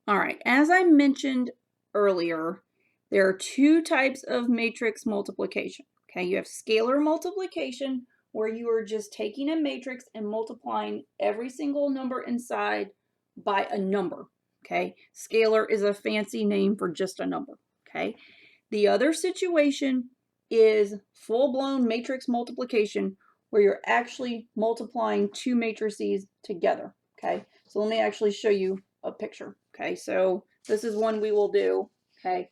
All right, as I mentioned earlier, there are two types of matrix multiplication. Okay, you have scalar multiplication, where you are just taking a matrix and multiplying every single number inside by a number. Okay, scalar is a fancy name for just a number. Okay, the other situation is full-blown matrix multiplication, where you're actually multiplying two matrices together. Okay, so let me actually show you a picture. Okay, so this is one we will do. Okay,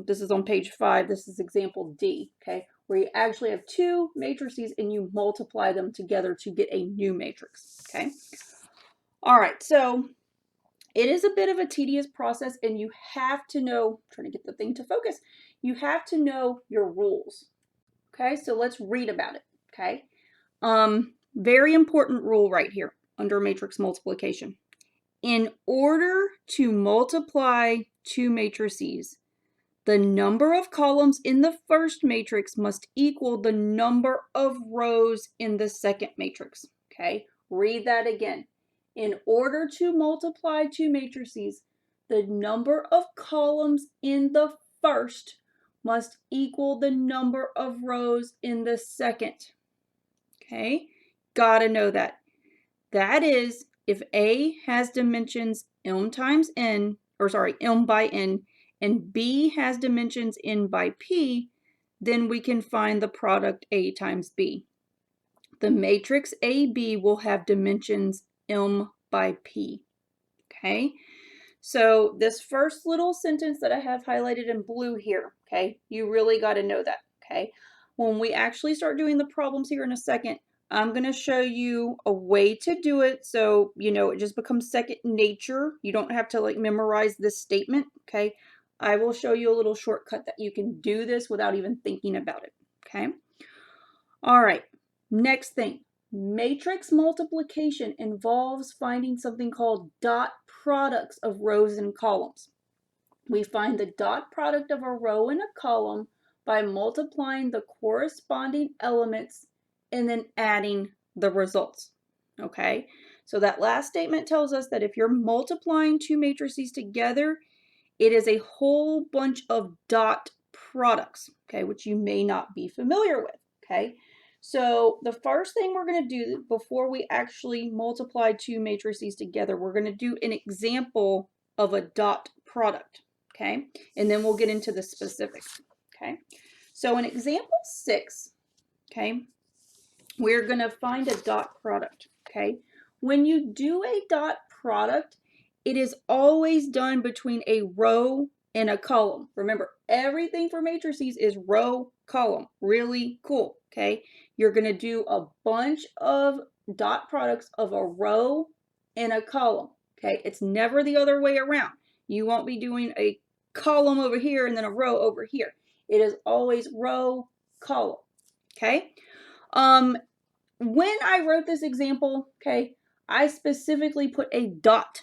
this is on page 5. This is example D. Okay, where you actually have two matrices and you multiply them together to get a new matrix. Okay, all right, so it is a bit of a tedious process, and you have to know, trying to get the thing to focus, you have to know your rules. Okay, so let's read about it. Okay, very important rule right here under matrix multiplication. In order to multiply two matrices, the number of columns in the first matrix must equal the number of rows in the second matrix. Okay, read that again. In order to multiply two matrices, the number of columns in the first must equal the number of rows in the second. Okay, gotta know that. That is, if A has dimensions m times n, or sorry, m by n, and B has dimensions n by p, then we can find the product A times B. The matrix AB will have dimensions m by p. Okay, so this first little sentence that I have highlighted in blue here, okay, you really got to know that. Okay, when we actually start doing the problems here in a second, I'm going to show you a way to do it so it just becomes second nature. You don't have to like memorize this statement. Okay, I will show you a little shortcut that you can do this without even thinking about it. Okay, all right, next thing. Matrix multiplication involves finding something called dot products of rows and columns. We find the dot product of a row and a column by multiplying the corresponding elements and then adding the results. Okay, so that last statement tells us that if you're multiplying two matrices together, it is a whole bunch of dot products, okay, which you may not be familiar with. Okay, so the first thing we're going to do before we actually multiply two matrices together, we're going to do an example of a dot product. Okay, and then we'll get into the specifics. Okay, so in example 6, okay, we're going to find a dot product. Okay, when you do a dot product, it is always done between a row and a column. Remember, everything for matrices is row, column. Really cool, okay? You're going to do a bunch of dot products of a row and a column, okay? It's never the other way around. You won't be doing a column over here and then a row over here. It is always row, column, okay? When I wrote this example, okay, I specifically put a dot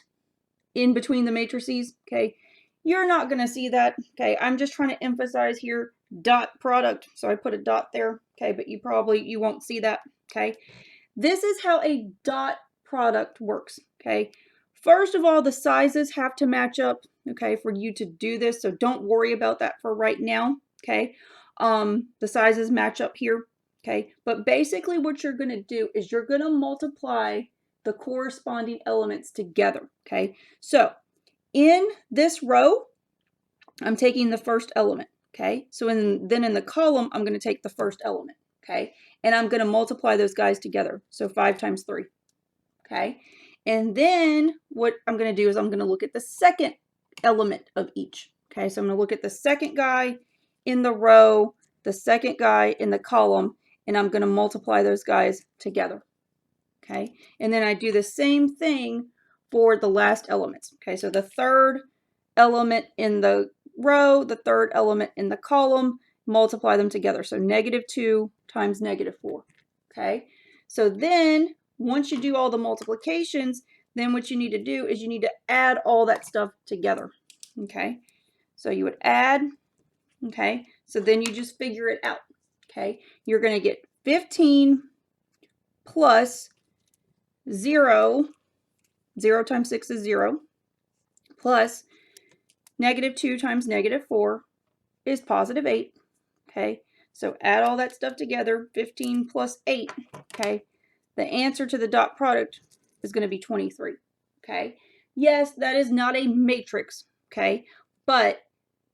in between the matrices, okay? You're not going to see that, okay? I'm just trying to emphasize here dot product. So I put a dot there, okay? But you won't see that, okay? This is how a dot product works, okay? First of all, the sizes have to match up, okay, for you to do this. So don't worry about that for right now, okay? The sizes match up here, okay? But basically what you're going to do is you're going to multiply the corresponding elements together, okay? So in this row, I'm taking the first element, okay? So then in the column, I'm going to take the first element, okay? And I'm going to multiply those guys together. So 5 times 3, okay? And then what I'm going to do is I'm going to look at the second element of each, okay? So I'm going to look at the second guy in the row, the second guy in the column, and I'm going to multiply those guys together, okay? And then I do the same thing for the last elements, okay? So the third element in the row, the third element in the column, multiply them together. So -2 times -4, okay? So then once you do all the multiplications, then what you need to do is you need to add all that stuff together, okay? So you would add, okay? So then you just figure it out, okay? You're going to get 15 plus 0 times 6 is 0, plus -2 times -4 is +8, okay? So add all that stuff together, 15 plus 8, okay? The answer to the dot product is going to be 23, okay? Yes, that is not a matrix, okay? But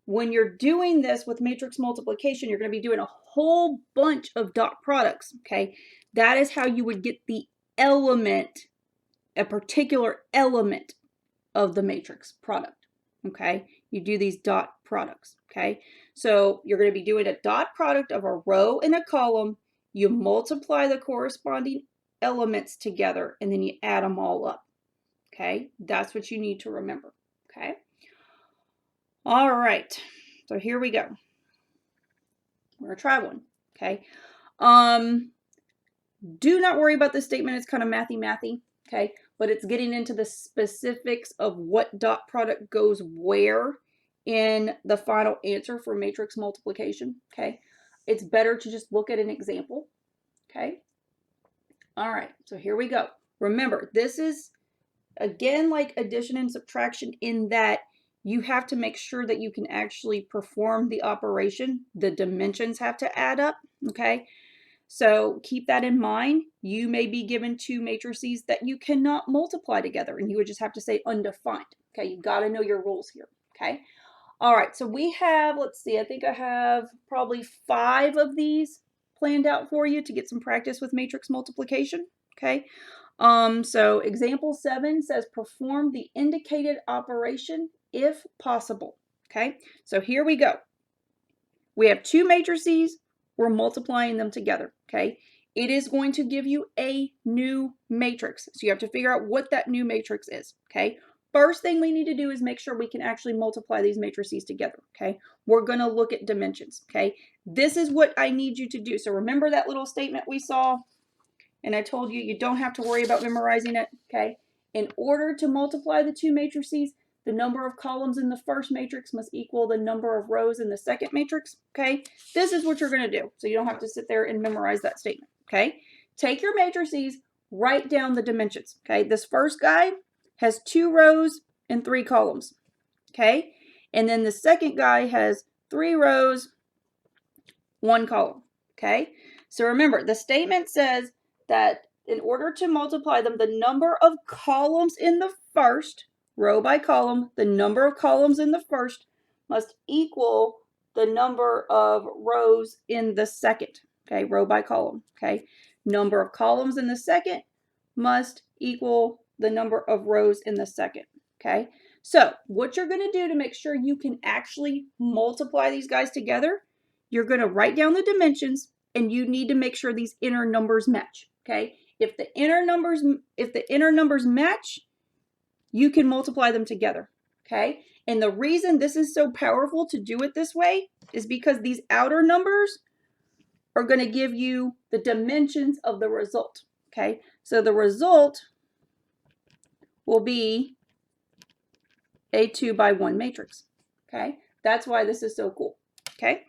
when you're doing this with matrix multiplication, you're going to be doing a whole bunch of dot products, okay? That is how you would get the element, a particular element of the matrix product, okay? You do these dot products, okay? So you're going to be doing a dot product of a row and a column. You multiply the corresponding elements together, and then you add them all up, okay? That's what you need to remember, okay? All right, so here we go. We're going to try one, okay? Do not worry about this statement. It's kind of mathy, okay? But it's getting into the specifics of what dot product goes where in the final answer for matrix multiplication, okay? It's better to just look at an example, okay? All right, so here we go. Remember, this is, again, like addition and subtraction in that you have to make sure that you can actually perform the operation. The dimensions have to add up, okay? So keep that in mind. You may be given two matrices that you cannot multiply together, and you would just have to say undefined. Okay, you've got to know your rules here. Okay. All right, so we have, let's see, I think I have probably 5 of these planned out for you to get some practice with matrix multiplication. Okay. So example 7 says perform the indicated operation if possible. Okay, so here we go. We have two matrices. We're multiplying them together, okay? It is going to give you a new matrix. So you have to figure out what that new matrix is, okay? First thing we need to do is make sure we can actually multiply these matrices together, okay? We're going to look at dimensions, okay? This is what I need you to do. So remember that little statement we saw? And I told you, you don't have to worry about memorizing it, okay? In order to multiply the two matrices, the number of columns in the first matrix must equal the number of rows in the second matrix, okay? This is what you're going to do, so you don't have to sit there and memorize that statement, okay? Take your matrices, write down the dimensions, okay? This first guy has 2 rows and 3 columns, okay? And then the second guy has 3 rows, 1 column, okay? So remember, the statement says that in order to multiply them, the number of columns in the first, row by column, the number of columns in the first must equal the number of rows in the second, okay, row by column, okay? Number of columns in the second must equal the number of rows in the second, okay? So what you're going to do to make sure you can actually multiply these guys together, you're going to write down the dimensions, and you need to make sure these inner numbers match, okay? If the inner numbers match, you can multiply them together, okay? And the reason this is so powerful to do it this way is because these outer numbers are going to give you the dimensions of the result, okay? So the result will be a 2-by-1 matrix, okay? That's why this is so cool, okay?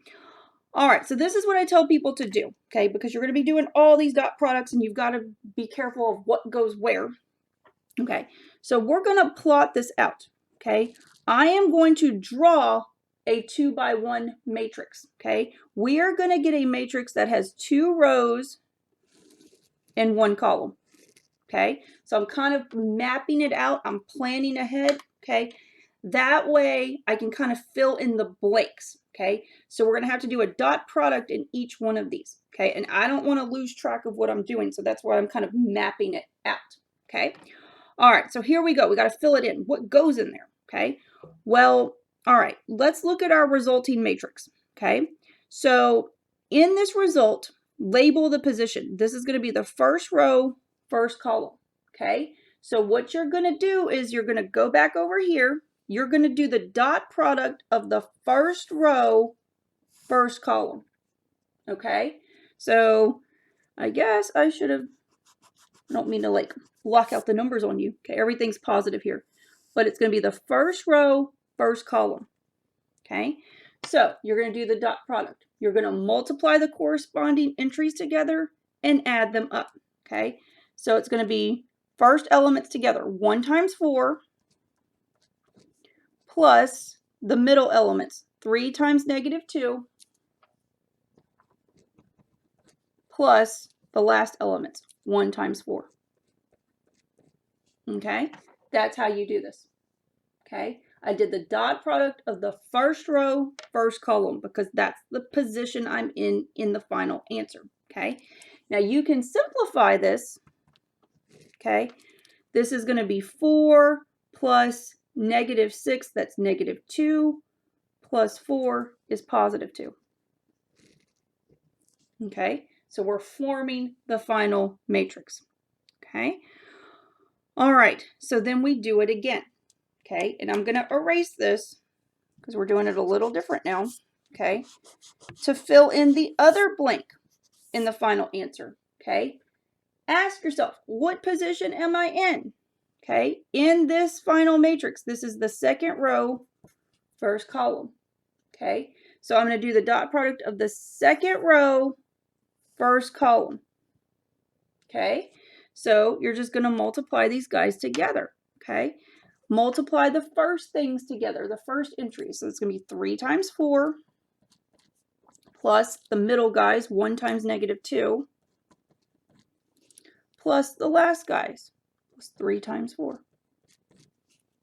All right, so this is what I tell people to do, okay? Because you're going to be doing all these dot products, and you've got to be careful of what goes where. Okay, so we're going to plot this out, okay? I am going to draw a 2-by-1 matrix, okay? We are going to get a matrix that has 2 rows and 1 column, okay? So I'm kind of mapping it out. I'm planning ahead, okay? That way I can kind of fill in the blanks, okay? So we're going to have to do a dot product in each one of these, okay? And I don't want to lose track of what I'm doing, so that's why I'm kind of mapping it out, okay? All right, so here we go. We got to fill it in. What goes in there, okay? Well, all right, let's look at our resulting matrix, okay? So in this result, label the position. This is going to be the first row, first column, okay? So what you're going to do is you're going to go back over here. You're going to do the dot product of the first row, first column, okay? So I guess I should have, I don't mean to like block out the numbers on you. Okay, everything's positive here. But it's going to be the first row, first column. Okay, so you're going to do the dot product. You're going to multiply the corresponding entries together and add them up. Okay, so it's going to be first elements together. 1 times 4 plus the middle elements, 3 times -2, plus the last elements, 1 times 4. Okay, that's how you do this. Okay, I did the dot product of the first row, first column, because that's the position I'm in the final answer. Okay, now you can simplify this. Okay, this is going to be 4 plus -6, that's -2, plus 4 is +2. Okay, so we're forming the final matrix. Okay, all right, so then we do it again. Okay, and I'm going to erase this because we're doing it a little different now. Okay, to fill in the other blank in the final answer. Okay, ask yourself, what position am I in? Okay, in this final matrix, this is the second row, first column. Okay, so I'm going to do the dot product of the second row, first column. Okay, so you're just going to multiply these guys together. Okay, multiply the first things together, the first entry. So it's going to be 3 times 4 plus the middle guys, 1 times -2, plus the last guys, plus 3 times 4.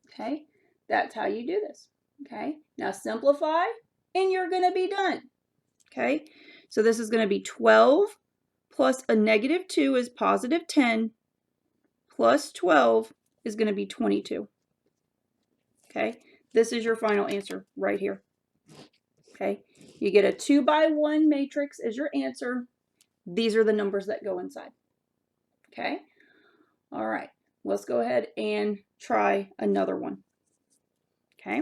Okay, that's how you do this. Okay, now simplify and you're going to be done. Okay, so this is going to be 12 plus a -2 is +10, plus 12 is going to be 22. Okay, this is your final answer right here. Okay, you get a 2x1 matrix as your answer. These are the numbers that go inside. Okay, all right, let's go ahead and try another one. Okay,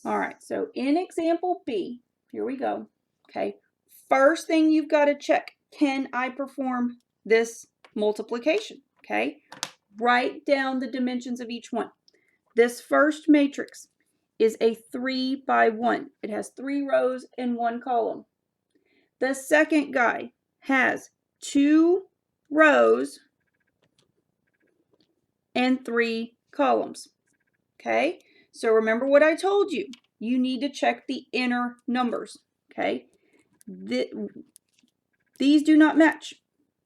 all right, so in example B, here we go. Okay, first thing you've got to check, can I perform this multiplication? Okay, write down the dimensions of each one. This first matrix is a 3x1. It has 3 rows and 1 column. The second guy has 2 rows and 3 columns. Okay, so remember what I told you. You need to check the inner numbers. Okay, these do not match.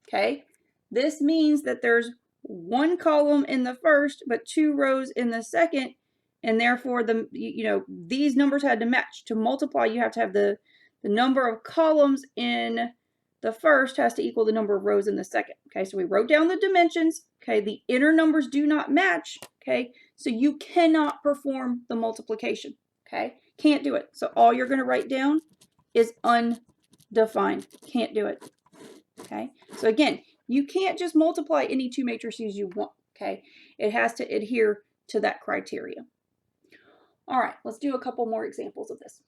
Okay, this means that there's 1 column in the first, but 2 rows in the second, and therefore these numbers had to match. To multiply, you have to have the number of columns in the first has to equal the number of rows in the second. Okay, so we wrote down the dimensions. Okay, the inner numbers do not match. Okay, so you cannot perform the multiplication. Okay, can't do it. So all you're going to write down is undefined. Can't do it. Okay, so again, you can't just multiply any 2 matrices you want. Okay, it has to adhere to that criteria. All right, let's do a couple more examples of this.